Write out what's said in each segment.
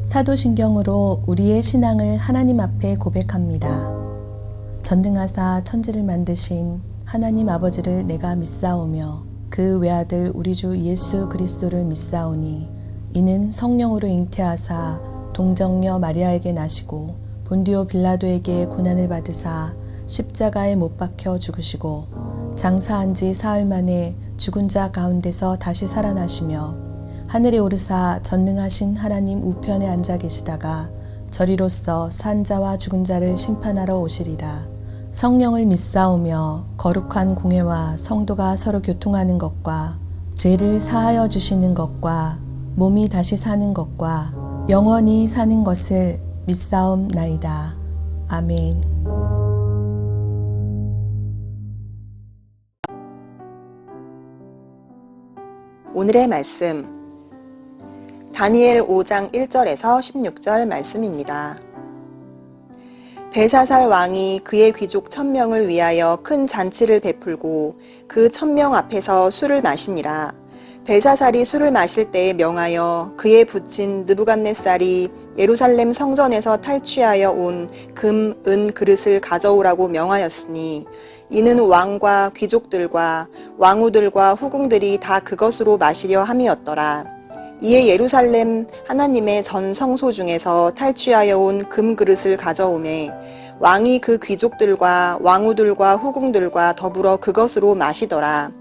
사도신경으로 우리의 신앙을 하나님 앞에 고백합니다. 전능하사 천지를 만드신 하나님 아버지를 내가 믿사오며 그 외아들 우리 주 예수 그리스도를 믿사오니 이는 성령으로 잉태하사 동정녀 마리아에게 나시고 본디오 빌라도에게 고난을 받으사 십자가에 못 박혀 죽으시고 장사한 지 사흘 만에 죽은 자 가운데서 다시 살아나시며 하늘에 오르사 전능하신 하나님 우편에 앉아 계시다가 저리로서 산 자와 죽은 자를 심판하러 오시리라. 성령을 믿사오며 거룩한 공회와 성도가 서로 교통하는 것과 죄를 사하여 주시는 것과 몸이 다시 사는 것과 영원히 사는 것을 믿사옵나이다. 아멘. 오늘의 말씀 다니엘 5장 1절에서 16절 말씀입니다. 벨사살 왕이 그의 귀족 1000명을 위하여 큰 잔치를 베풀고 그 1000명 앞에서 술을 마시니라. 벨사살이 술을 마실 때에 명하여 그의 부친 느부갓네살이 예루살렘 성전에서 탈취하여 온 금, 은 그릇을 가져오라고 명하였으니 이는 왕과 귀족들과 왕후들과 후궁들이 다 그것으로 마시려 함이었더라. 이에 예루살렘 하나님의 전 성소 중에서 탈취하여 온 금그릇을 가져오매 왕이 그 귀족들과 왕후들과 후궁들과 더불어 그것으로 마시더라.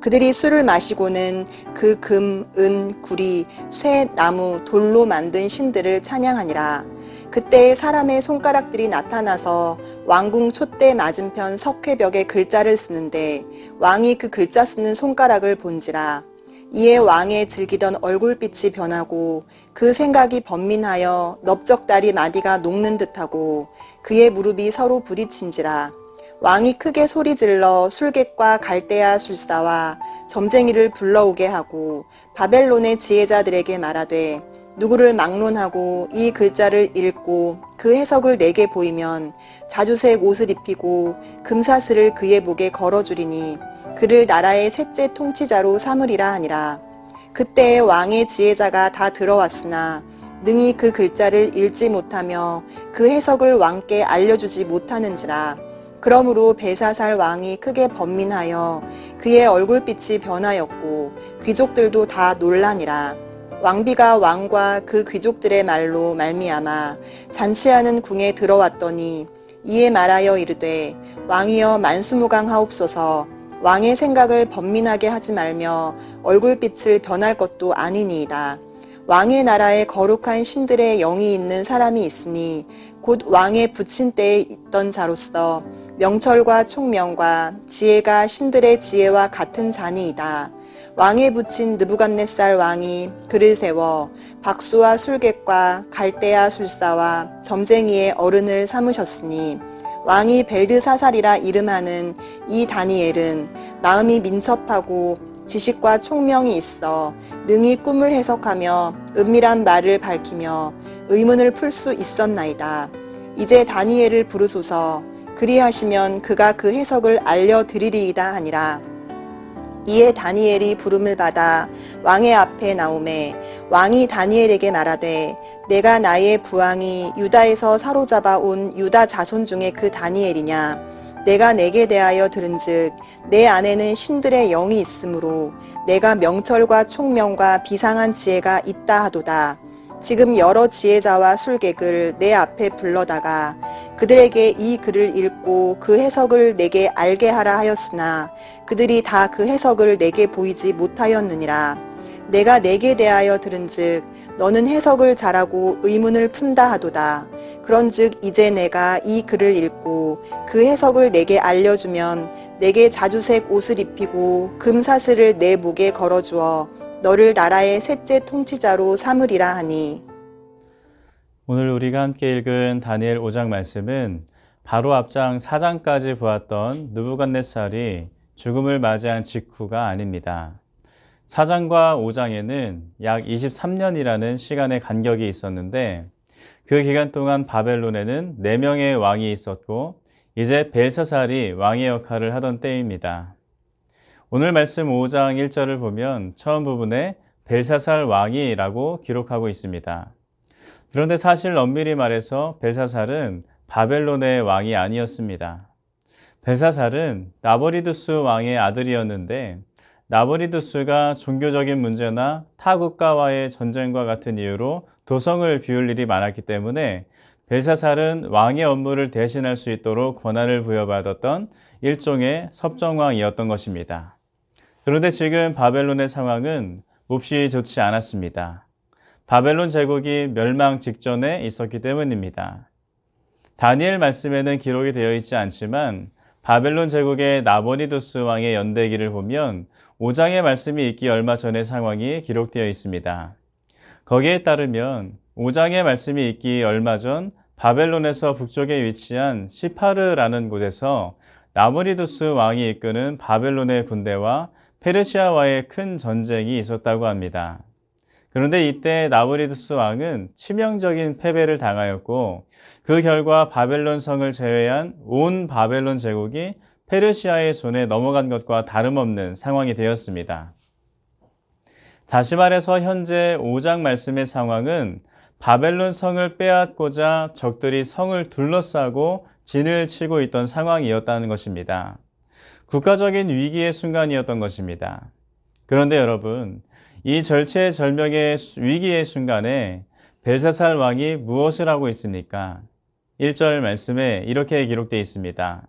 그들이 술을 마시고는 그 금, 은, 구리, 쇠, 나무, 돌로 만든 신들을 찬양하니라. 그때 사람의 손가락들이 나타나서 왕궁 촛대 맞은편 석회벽에 글자를 쓰는데 왕이 그 글자 쓰는 손가락을 본지라. 이에 왕의 즐기던 얼굴빛이 변하고 그 생각이 번민하여 넓적다리 마디가 녹는 듯하고 그의 무릎이 서로 부딪힌지라. 왕이 크게 소리질러 술객과 갈대아 술사와 점쟁이를 불러오게 하고 바벨론의 지혜자들에게 말하되 누구를 막론하고 이 글자를 읽고 그 해석을 내게 보이면 자주색 옷을 입히고 금사슬을 그의 목에 걸어주리니 그를 나라의 셋째 통치자로 삼으리라 하니라. 그때 왕의 지혜자가 다 들어왔으나 능히 그 글자를 읽지 못하며 그 해석을 왕께 알려주지 못하는지라. 그러므로 벨사살 왕이 크게 번민하여 그의 얼굴빛이 변하였고 귀족들도 다 놀라니라. 왕비가 왕과 그 귀족들의 말로 말미암아 잔치하는 궁에 들어왔더니 이에 말하여 이르되 왕이여 만수무강하옵소서. 왕의 생각을 번민하게 하지 말며 얼굴빛을 변할 것도 아니니이다. 왕의 나라에 거룩한 신들의 영이 있는 사람이 있으니 곧 왕의 부친 때에 있던 자로서 명철과 총명과 지혜가 신들의 지혜와 같은 자니이다. 왕의 부친 느부갓네살 왕이 그를 세워 박수와 술객과 갈대아 술사와 점쟁이의 어른을 삼으셨으니 왕이 벨드사살이라 이름하는 이 다니엘은 마음이 민첩하고 지식과 총명이 있어 능히 꿈을 해석하며 은밀한 말을 밝히며 의문을 풀 수 있었나이다. 이제 다니엘을 부르소서. 그리하시면 그가 그 해석을 알려드리리이다 하니라. 이에 다니엘이 부름을 받아 왕의 앞에 나오매 왕이 다니엘에게 말하되 내가 나의 부왕이 유다에서 사로잡아 온 유다 자손 중에 그 다니엘이냐. 내가 내게 대하여 들은즉 내 안에는 신들의 영이 있으므로 내가 명철과 총명과 비상한 지혜가 있다 하도다. 지금 여러 지혜자와 술객을 내 앞에 불러다가 그들에게 이 글을 읽고 그 해석을 내게 알게 하라 하였으나 그들이 다 그 해석을 내게 보이지 못하였느니라. 내가 내게 대하여 들은즉 너는 해석을 잘하고 의문을 푼다 하도다. 그런즉 이제 내가 이 글을 읽고 그 해석을 내게 알려주면 내게 자주색 옷을 입히고 금사슬을 내 목에 걸어주어 너를 나라의 셋째 통치자로 삼으리라 하니. 오늘 우리가 함께 읽은 다니엘 5장 말씀은 바로 앞장 4장까지 보았던 느부갓네살이 죽음을 맞이한 직후가 아닙니다. 4장과 5장에는 약 23년이라는 시간의 간격이 있었는데 그 기간 동안 바벨론에는 4명의 왕이 있었고 이제 벨사살이 왕의 역할을 하던 때입니다. 오늘 말씀 5장 1절을 보면 처음 부분에 벨사살 왕이라고 기록하고 있습니다. 그런데 사실 엄밀히 말해서 벨사살은 바벨론의 왕이 아니었습니다. 벨사살은 나보리두스 왕의 아들이었는데 나보리두스가 종교적인 문제나 타 국가와의 전쟁과 같은 이유로 도성을 비울 일이 많았기 때문에 벨사살은 왕의 업무를 대신할 수 있도록 권한을 부여받았던 일종의 섭정왕이었던 것입니다. 그런데 지금 바벨론의 상황은 몹시 좋지 않았습니다. 바벨론 제국이 멸망 직전에 있었기 때문입니다. 다니엘 말씀에는 기록이 되어 있지 않지만 바벨론 제국의 나보리두스 왕의 연대기를 보면 5장의 말씀이 있기 얼마 전의 상황이 기록되어 있습니다. 거기에 따르면 5장의 말씀이 있기 얼마 전 바벨론에서 북쪽에 위치한 시파르라는 곳에서 나보리두스 왕이 이끄는 바벨론의 군대와 페르시아와의 큰 전쟁이 있었다고 합니다. 그런데 이때 나보리두스 왕은 치명적인 패배를 당하였고 그 결과 바벨론 성을 제외한 온 바벨론 제국이 페르시아의 손에 넘어간 것과 다름없는 상황이 되었습니다. 다시 말해서 현재 5장 말씀의 상황은 바벨론 성을 빼앗고자 적들이 성을 둘러싸고 진을 치고 있던 상황이었다는 것입니다. 국가적인 위기의 순간이었던 것입니다. 그런데 여러분, 이 절체절명의 위기의 순간에 벨사살 왕이 무엇을 하고 있습니까? 1절 말씀에 이렇게 기록되어 있습니다.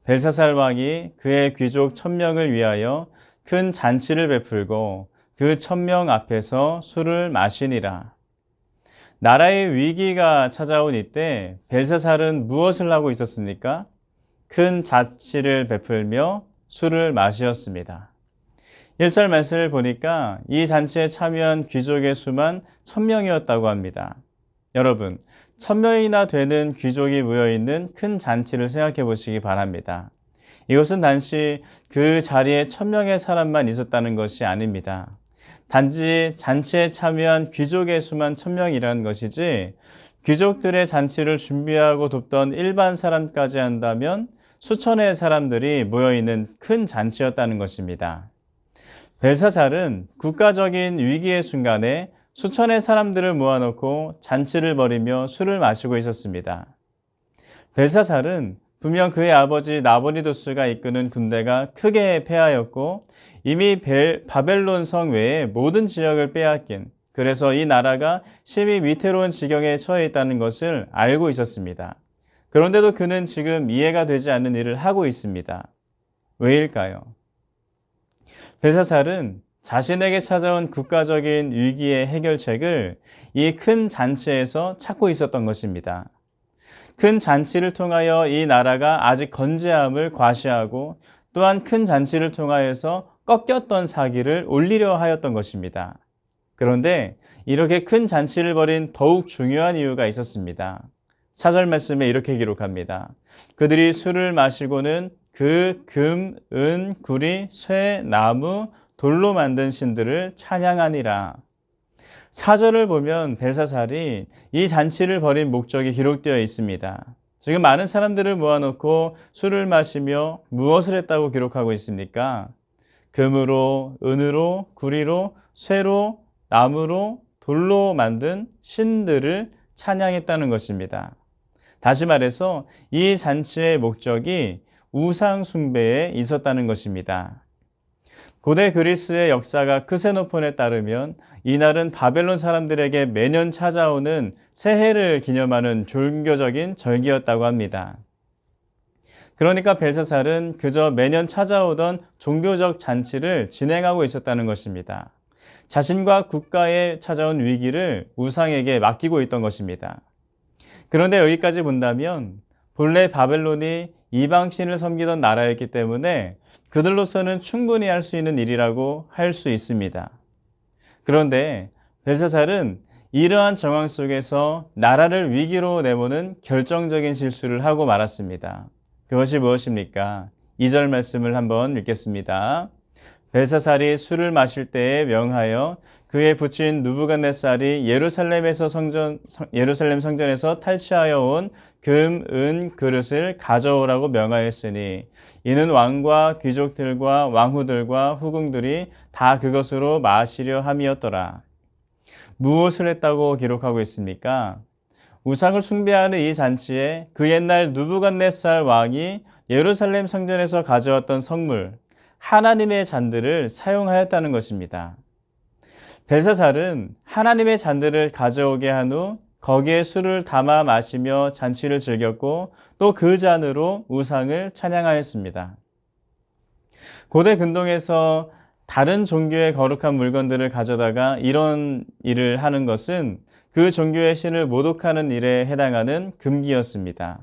벨사살 왕이 그의 귀족 1000명을 위하여 큰 잔치를 베풀고 그 1000명 앞에서 술을 마시니라. 나라의 위기가 찾아온 이때 벨사살은 무엇을 하고 있었습니까? 큰 잔치를 베풀며 술을 마시었습니다. 1절 말씀을 보니까 이 잔치에 참여한 귀족의 수만 1000명이었다고 합니다. 여러분, 1000명이나 되는 귀족이 모여있는 큰 잔치를 생각해 보시기 바랍니다. 이것은 단지 그 자리에 1000명의 사람만 있었다는 것이 아닙니다. 단지 잔치에 참여한 귀족의 수만 1000명이라는 것이지 귀족들의 잔치를 준비하고 돕던 일반 사람까지 한다면 수천의 사람들이 모여있는 큰 잔치였다는 것입니다. 벨사살은 국가적인 위기의 순간에 수천의 사람들을 모아놓고 잔치를 벌이며 술을 마시고 있었습니다. 벨사살은 분명 그의 아버지 나보리두스가 이끄는 군대가 크게 패하였고 이미 바벨론 성 외의 모든 지역을 빼앗긴, 그래서 이 나라가 심히 위태로운 지경에 처해 있다는 것을 알고 있었습니다. 그런데도 그는 지금 이해가 되지 않는 일을 하고 있습니다. 왜일까요? 벨사살은 자신에게 찾아온 국가적인 위기의 해결책을 이 큰 잔치에서 찾고 있었던 것입니다. 큰 잔치를 통하여 이 나라가 아직 건재함을 과시하고 또한 큰 잔치를 통하여서 꺾였던 사기를 올리려 하였던 것입니다. 그런데 이렇게 큰 잔치를 벌인 더욱 중요한 이유가 있었습니다. 4절 말씀에 이렇게 기록합니다. 그들이 술을 마시고는 그 금, 은, 구리, 쇠, 나무, 돌로 만든 신들을 찬양하니라. 4절을 보면 벨사살이 이 잔치를 벌인 목적이 기록되어 있습니다. 지금 많은 사람들을 모아놓고 술을 마시며 무엇을 했다고 기록하고 있습니까? 금으로, 은으로, 구리로, 쇠로, 나무로, 돌로 만든 신들을 찬양했다는 것입니다. 다시 말해서 이 잔치의 목적이 우상 숭배에 있었다는 것입니다. 고대 그리스의 역사가 크세노폰에 따르면 이날은 바벨론 사람들에게 매년 찾아오는 새해를 기념하는 종교적인 절기였다고 합니다. 그러니까 벨사살은 그저 매년 찾아오던 종교적 잔치를 진행하고 있었다는 것입니다. 자신과 국가에 찾아온 위기를 우상에게 맡기고 있던 것입니다. 그런데 여기까지 본다면 본래 바벨론이 이방신을 섬기던 나라였기 때문에 그들로서는 충분히 할 수 있는 일이라고 할 수 있습니다. 그런데 벨사살은 이러한 정황 속에서 나라를 위기로 내모는 결정적인 실수를 하고 말았습니다. 그것이 무엇입니까? 2절 말씀을 한번 읽겠습니다. 벨사살이 술을 마실 때에 명하여 그의 부친 느부갓네살이 예루살렘 성전에서 탈취하여 온 금, 은, 그릇을 가져오라고 명하였으니 이는 왕과 귀족들과 왕후들과 후궁들이 다 그것으로 마시려 함이었더라. 무엇을 했다고 기록하고 있습니까? 우상을 숭배하는 이 잔치에 그 옛날 느부갓네살 왕이 예루살렘 성전에서 가져왔던 성물, 하나님의 잔들을 사용하였다는 것입니다. 벨사살은 하나님의 잔들을 가져오게 한 후 거기에 술을 담아 마시며 잔치를 즐겼고 또 그 잔으로 우상을 찬양하였습니다. 고대 근동에서 다른 종교의 거룩한 물건들을 가져다가 이런 일을 하는 것은 그 종교의 신을 모독하는 일에 해당하는 금기였습니다.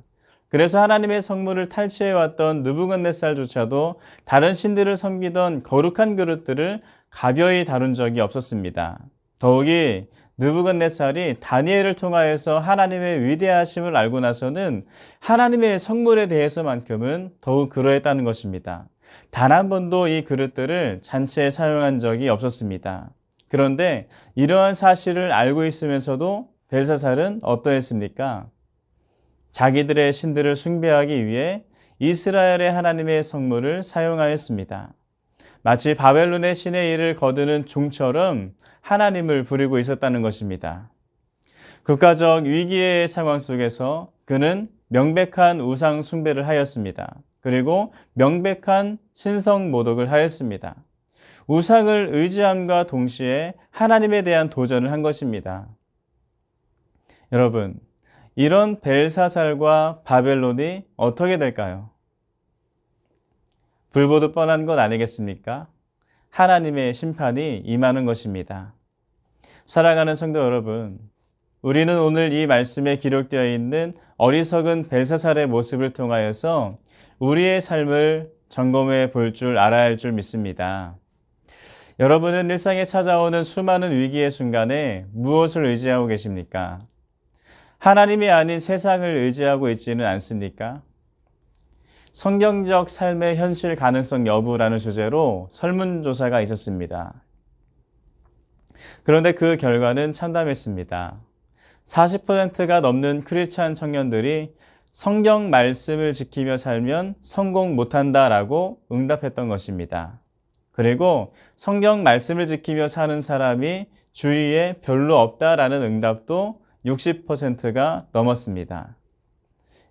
그래서 하나님의 성물을 탈취해왔던 느부갓네살조차도 다른 신들을 섬기던 거룩한 그릇들을 가벼이 다룬 적이 없었습니다. 더욱이 느부갓네살이 다니엘을 통하여서 하나님의 위대하심을 알고 나서는 하나님의 성물에 대해서만큼은 더욱 그러했다는 것입니다. 단 한 번도 이 그릇들을 잔치에 사용한 적이 없었습니다. 그런데 이러한 사실을 알고 있으면서도 벨사살은 어떠했습니까? 자기들의 신들을 숭배하기 위해 이스라엘의 하나님의 성물을 사용하였습니다. 마치 바벨론의 신의 일을 거두는 종처럼 하나님을 부리고 있었다는 것입니다. 국가적 위기의 상황 속에서 그는 명백한 우상 숭배를 하였습니다. 그리고 명백한 신성 모독을 하였습니다. 우상을 의지함과 동시에 하나님에 대한 도전을 한 것입니다. 여러분, 이런 벨사살과 바벨론이 어떻게 될까요? 불보듯 뻔한 것 아니겠습니까? 하나님의 심판이 임하는 것입니다. 사랑하는 성도 여러분, 우리는 오늘 이 말씀에 기록되어 있는 어리석은 벨사살의 모습을 통하여서 우리의 삶을 점검해 볼 줄 알아야 할 줄 믿습니다. 여러분은 일상에 찾아오는 수많은 위기의 순간에 무엇을 의지하고 계십니까? 하나님이 아닌 세상을 의지하고 있지는 않습니까? 성경적 삶의 현실 가능성 여부라는 주제로 설문조사가 있었습니다. 그런데 그 결과는 참담했습니다. 40%가 넘는 크리스찬 청년들이 성경 말씀을 지키며 살면 성공 못한다라고 응답했던 것입니다. 그리고 성경 말씀을 지키며 사는 사람이 주위에 별로 없다라는 응답도 60%가 넘었습니다.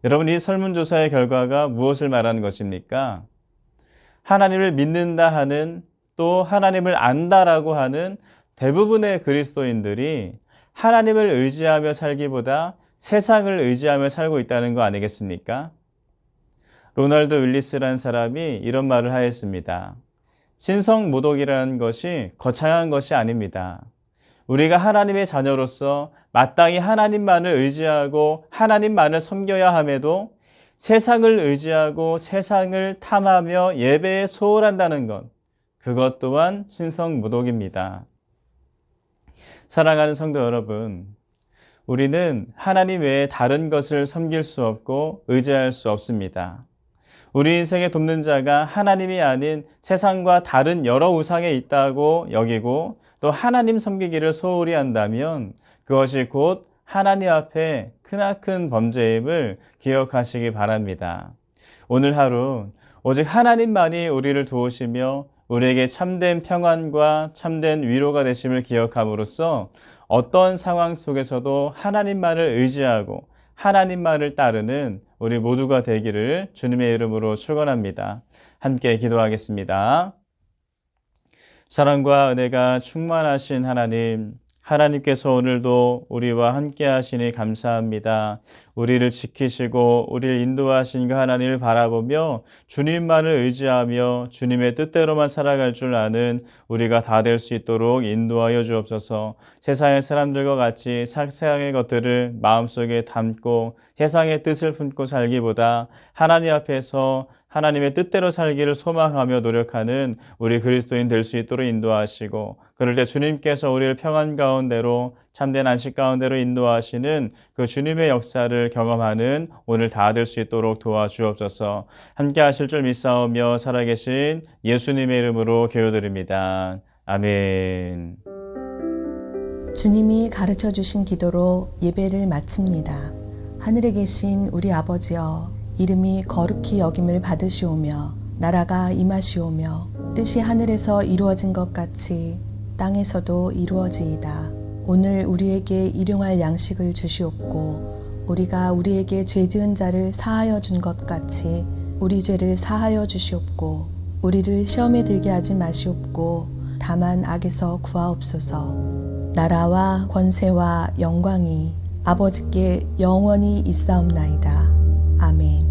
여러분, 이 설문조사의 결과가 무엇을 말하는 것입니까? 하나님을 믿는다 하는, 또 하나님을 안다라고 하는 대부분의 그리스도인들이 하나님을 의지하며 살기보다 세상을 의지하며 살고 있다는 거 아니겠습니까? 로널드 윌리스라는 사람이 이런 말을 하였습니다. 신성 모독이라는 것이 거창한 것이 아닙니다. 우리가 하나님의 자녀로서 마땅히 하나님만을 의지하고 하나님만을 섬겨야 함에도 세상을 의지하고 세상을 탐하며 예배에 소홀한다는 것, 그것 또한 신성 모독입니다. 사랑하는 성도 여러분, 우리는 하나님 외에 다른 것을 섬길 수 없고 의지할 수 없습니다. 우리 인생에 돕는 자가 하나님이 아닌 세상과 다른 여러 우상에 있다고 여기고 또 하나님 섬기기를 소홀히 한다면 그것이 곧 하나님 앞에 크나큰 범죄임을 기억하시기 바랍니다. 오늘 하루 오직 하나님만이 우리를 도우시며 우리에게 참된 평안과 참된 위로가 되심을 기억함으로써 어떤 상황 속에서도 하나님만을 의지하고 하나님만을 따르는 우리 모두가 되기를 주님의 이름으로 축원합니다. 함께 기도하겠습니다. 사랑과 은혜가 충만하신 하나님, 하나님께서 오늘도 우리와 함께 하시니 감사합니다. 우리를 지키시고 우리를 인도하신 그 하나님을 바라보며 주님만을 의지하며 주님의 뜻대로만 살아갈 줄 아는 우리가 다 될 수 있도록 인도하여 주옵소서. 세상의 사람들과 같이 세상의 것들을 마음속에 담고 세상의 뜻을 품고 살기보다 하나님 앞에서 하나님의 뜻대로 살기를 소망하며 노력하는 우리 그리스도인 될 수 있도록 인도하시고, 그럴 때 주님께서 우리를 평안 가운데로 참된 안식 가운데로 인도하시는 그 주님의 역사를 경험하는 오늘 다 될 수 있도록 도와주옵소서. 함께 하실 줄 믿사오며 살아계신 예수님의 이름으로 기도드립니다. 아멘. 주님이 가르쳐 주신 기도로 예배를 마칩니다. 하늘에 계신 우리 아버지여, 이름이 거룩히 여김을 받으시오며 나라가 임하시오며 뜻이 하늘에서 이루어진 것 같이 땅에서도 이루어지이다. 오늘 우리에게 일용할 양식을 주시옵고 우리가 우리에게 죄 지은 자를 사하여 준 것 같이 우리 죄를 사하여 주시옵고 우리를 시험에 들게 하지 마시옵고 다만 악에서 구하옵소서. 나라와 권세와 영광이 아버지께 영원히 있사옵나이다. 아멘.